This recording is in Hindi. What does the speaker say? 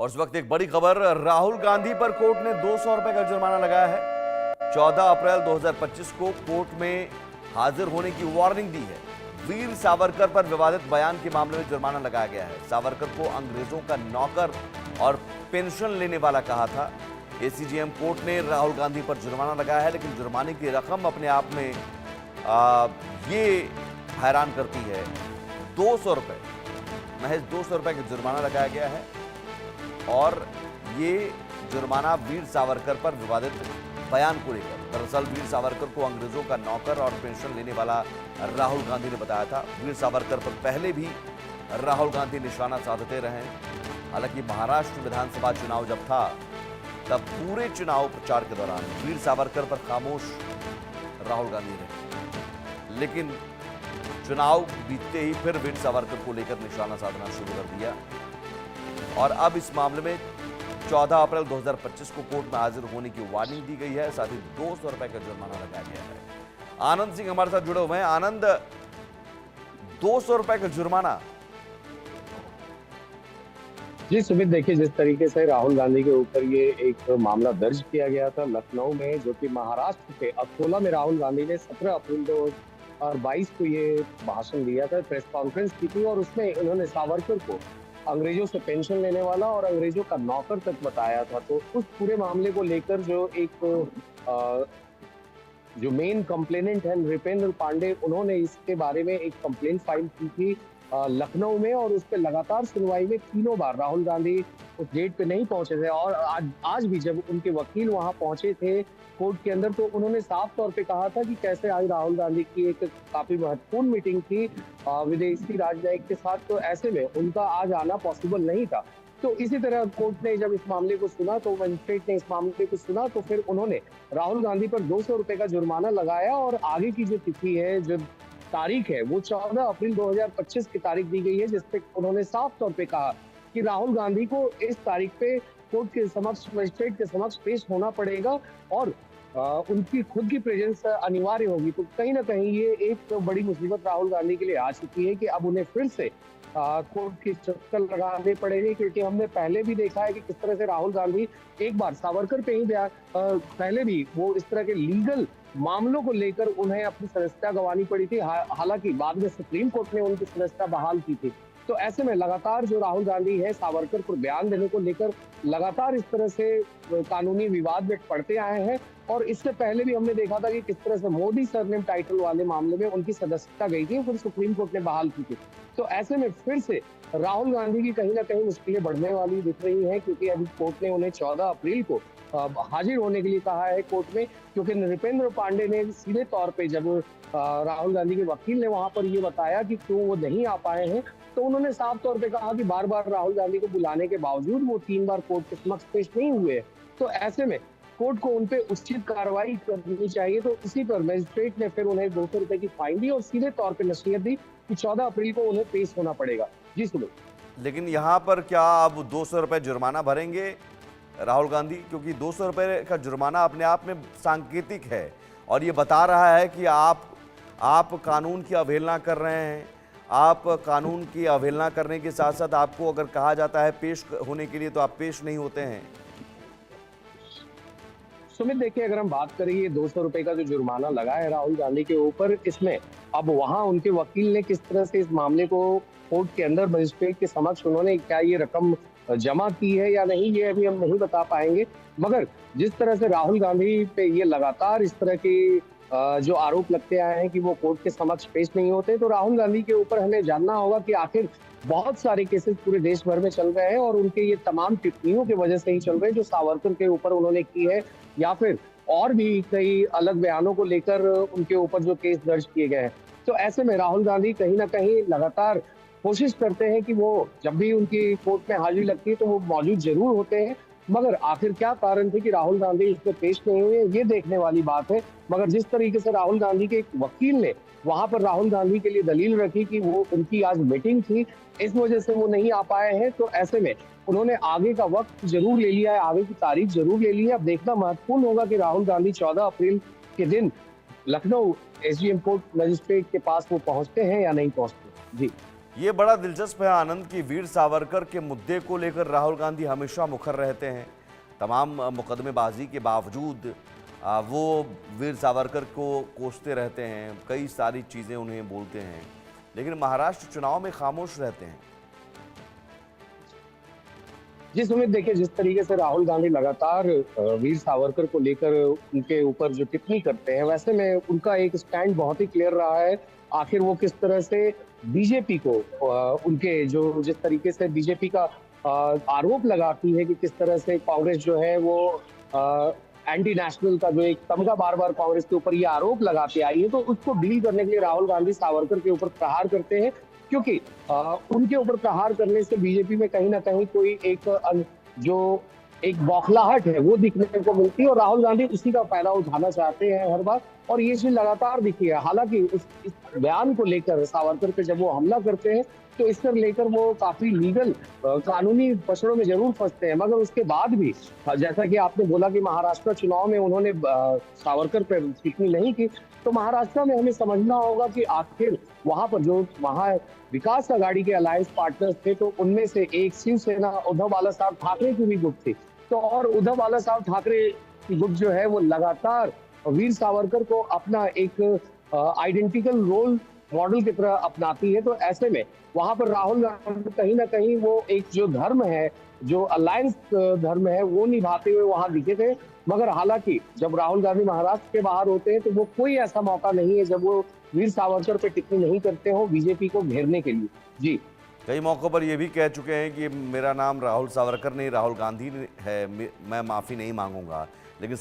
और इस वक्त एक बड़ी खबर, राहुल गांधी पर कोर्ट ने 200 रुपए का जुर्माना लगाया है। 14 अप्रैल 2025 को कोर्ट में हाजिर होने की वार्निंग दी है। वीर सावरकर पर विवादित बयान के मामले में जुर्माना लगाया गया है। सावरकर को अंग्रेजों का नौकर और पेंशन लेने वाला कहा था। एसीजेएम कोर्ट ने राहुल गांधी पर जुर्माना लगाया है, लेकिन जुर्माने की रकम अपने आप में ये हैरान करती है। 200 रुपए, महज 200 रुपए का जुर्माना लगाया गया है और ये जुर्माना वीर सावरकर पर विवादित बयान को लेकर। दरअसल वीर सावरकर को अंग्रेजों का नौकर और पेंशन लेने वाला राहुल गांधी ने बताया था। वीर सावरकर पर पहले भी राहुल गांधी निशाना साधते रहे। हालांकि महाराष्ट्र विधानसभा चुनाव जब था तब पूरे चुनाव प्रचार के दौरान वीर सावरकर पर खामोश राहुल गांधी रहे, लेकिन चुनाव बीतते ही फिर वीर सावरकर को लेकर निशाना साधना शुरू कर दिया और अब इस मामले में 14 अप्रैल 2025 को कोर्ट में हाजिर होने की वार्निंग दी गई है। साथ ही 200 रुपए का जुर्माना लगाया गया है। आनंद सिंह हमारे साथ जुड़े हुए हैं। आनंद, 200 रुपए का जुर्माना। जी सुमित, देखिए जिस तरीके से राहुल गांधी के ऊपर ये एक मामला दर्ज किया गया था लखनऊ में, जो कि महाराष्ट्र के अकोला में राहुल गांधी ने 17 अप्रैल 2022 को ये भाषण दिया था, प्रेस कॉन्फ्रेंस की थी और उसमें उन्होंने सावरकर को अंग्रेजों से पेंशन लेने वाला और अंग्रेजों का नौकर तक बताया था। तो उस पूरे मामले को लेकर जो मेन कंप्लेनेंट है नृपेंद्र पांडे, उन्होंने इसके बारे में एक कंप्लेंट फाइल की थी लखनऊ में और उस पर लगातार सुनवाई में 3 बार राहुल गांधी उस डेट पे नहीं पहुंचे थे और आज भी जब उनके वकील वहां पहुंचे थे कोर्ट के अंदर, तो उन्होंने साफ तौर पे कहा था कि कैसे आज राहुल गांधी की एक काफी महत्वपूर्ण मीटिंग थी विदेशी राजनयिक के साथ, तो ऐसे में उनका आज आना पॉसिबल नहीं था। तो इसी तरह कोर्ट ने जब इस मामले को सुना, तो मजिस्ट्रेट ने इस मामले को सुना, तो फिर उन्होंने राहुल गांधी पर 200 रुपए का जुर्माना लगाया और आगे की जो तिथि है, जो तारीख है, वो 14 अप्रैल 2025 की तारीख दी गई है, जिसपे उन्होंने साफ तौर पे कहा कि राहुल गांधी को इस तारीख पे कोर्ट के समक्ष, मजिस्ट्रेट के समक्ष पेश होना पड़ेगा और उनकी खुद की प्रेजेंस अनिवार्य होगी। तो कहीं ना कहीं ये एक बड़ी मुसीबत राहुल गांधी के लिए आ चुकी है कि अब उन्हें फिर से कोर्ट के चक्कर लगाने पड़ेंगे, क्योंकि हमने पहले भी देखा है कि किस तरह से राहुल गांधी एक बार सावरकर पे ही पहले भी वो इस तरह के लीगल मामलों को लेकर उन्हें अपनी सदस्यता गंवानी पड़ी थी। हालांकि बाद में सुप्रीम कोर्ट ने उनकी सदस्यता बहाल की थी। तो ऐसे में लगातार जो राहुल गांधी है सावरकर पर बयान देने को लेकर लगातार इस तरह से कानूनी विवाद में पड़ते आए हैं और इससे पहले भी हमने देखा था कि किस तरह से मोदी सरनेम टाइटल वाले मामले में उनकी सदस्यता गई थी, फिर सुप्रीम कोर्ट ने बहाल की थी। तो ऐसे में फिर से राहुल गांधी की कहीं ना कहीं मुश्किलें बढ़ने वाली दिख रही हैं, क्योंकि अभी कोर्ट ने उन्हें 14 अप्रैल को हाजिर होने के लिए कहा है कोर्ट में, क्योंकि नृपेंद्र पांडे ने सीधे तौर पे जब राहुल गांधी के वकील ने वहां पर ये बताया कि क्यों वो नहीं आ पाए हैं, तो उन्होंने साफ तौर पे कहा कि बार बार राहुल गांधी को बुलाने के बावजूद वो 3 बार कोर्ट के समक्ष पेश नहीं हुए। तो ऐसे में कोर्ट को उन पे उचित कार्रवाई करनी चाहिए। तो इसी पर मजिस्ट्रेट ने फिर उन्हें 200 रुपए की फाइन दी और सीधे तौर पे नसीहत दी कि 14 अप्रैल को उन्हें पेश होना पड़ेगा। जी सुनो। लेकिन यहाँ पर क्या अब 200 रुपए जुर्माना भरेंगे राहुल गांधी? क्योंकि 200 रुपए का जुर्माना अपने आप में सांकेतिक है और ये बता रहा है कि आप कानून की अवहेलना कर रहे हैं। आप कानून की अवहेलना करने के साथ साथ आपको अगर कहा जाता है पेश होने के लिए, तो आप पेश नहीं होते हैं। सुमित, देखिए अगर हम बात करें ये 200 रुपए का जो जुर्माना लगा है राहुल गांधी के ऊपर, इसमें अब वहां उनके वकील ने किस तरह से इस मामले को कोर्ट के अंदर मजिस्ट्रेट के समक्ष उन्होंने क्या ये रकम जमा की है या नहीं, ये अभी हम नहीं बता पाएंगे। मगर जिस तरह से राहुल गांधी पे ये लगातार इस तरह के जो आरोप लगते आए हैं कि वो कोर्ट के समक्ष पेश नहीं होते, तो राहुल गांधी के ऊपर हमें जानना होगा कि आखिर बहुत सारे केसेस पूरे देश भर में चल रहे हैं और उनके ये तमाम टिप्पणियों की वजह से ही चल रहे हैं जो सावरकर के ऊपर उन्होंने की है, या फिर और भी कई अलग बयानों को लेकर उनके ऊपर जो केस दर्ज किए गए हैं। तो ऐसे में राहुल गांधी कहीं ना कहीं लगातार कोशिश करते हैं कि वो जब भी उनकी कोर्ट में हाजिरी लगती है तो वो मौजूद जरूर होते हैं, मगर आखिर क्या कारण थे कि राहुल गांधी इस पे पेश नहीं हुए, ये देखने वाली बात है। मगर जिस तरीके से राहुल गांधी के एक वकील ने वहां पर राहुल गांधी के लिए दलील रखी कि वो उनकी आज मीटिंग थी, इस वजह से वो नहीं आ पाए हैं, तो ऐसे में उन्होंने आगे का वक्त जरूर ले लिया है, आगे की तारीख जरूर ले ली है। अब देखना महत्वपूर्ण होगा कि राहुल गांधी 14 अप्रैल के दिन लखनऊ एसडीएम कोर्ट मजिस्ट्रेट के पास वो पहुंचते हैं या नहीं पहुंचते। जी ये बड़ा दिलचस्प है आनंद कि वीर सावरकर के मुद्दे को लेकर राहुल गांधी हमेशा मुखर रहते हैं। तमाम मुकदमेबाजी के बावजूद वो वीर सावरकर को कोसते रहते हैं, कई सारी चीज़ें उन्हें बोलते हैं, लेकिन महाराष्ट्र चुनाव में खामोश रहते हैं। जी सुमित, देखिए जिस तरीके से राहुल गांधी लगातार वीर सावरकर को लेकर उनके ऊपर जो टिप्पणी करते हैं, वैसे में उनका एक स्टैंड बहुत ही क्लियर रहा है। आखिर वो किस तरह से बीजेपी को उनके जो जिस तरीके से बीजेपी का आरोप लगाती है कि किस तरह से कांग्रेस जो है वो एंटी नेशनल का जो एक तमगा बार बार कांग्रेस के ऊपर ये आरोप लगाते आई है, तो उसको डील करने के लिए राहुल गांधी सावरकर के ऊपर प्रहार करते हैं। क्योंकि उनके ऊपर प्रहार करने से बीजेपी में कहीं ना कहीं कोई एक जो एक बौखलाहट है वो दिखने को मिलती है, और राहुल गांधी उसी का फायदा उठाना चाहते हैं हर बार, और ये चीज लगातार दिखी है। हालांकि इस बयान को लेकर सावरकर पे जब वो हमला करते हैं तो इसको लेकर वो काफी लीगल कानूनी पसड़ों में जरूर फंसते हैं, मगर उसके बाद भी जैसा कि आपने बोला कि महाराष्ट्र चुनाव में उन्होंने सावरकर पे टिप्पणी नहीं की, तो महाराष्ट्र में हमें समझना होगा कि आखिर वहां पर जो वहां विकास आघाड़ी के अलायंस पार्टनर्स थे, तो उनमें से एक शिवसेना उद्धव बालासाहेब ठाकरे की भी गुट थी। तो और उद्धव बालासाहेब ठाकरे की गुट जो है वो लगातार वीर सावरकर को अपना एक आइडेंटिकल रोल मॉडल की तरह अपनाती है। तो ऐसे में वहां पर राहुल गांधी कहीं ना कहीं वो एक जो धर्म है, जो अलायंस धर्म है, वो निभाते हुए वहां दिखे थे। मगर हालांकि जब राहुल गांधी महाराष्ट्र के बाहर होते हैं तो वो कोई ऐसा मौका नहीं है जब वो वीर सावरकर पे टिप्पणी नहीं करते हो बीजेपी को घेरने के लिए। जी, कई मौक़ों पर ये भी कह चुके हैं कि मेरा नाम राहुल सावरकर नहीं, राहुल गांधी है, मैं माफ़ी नहीं मांगूंगा, लेकिन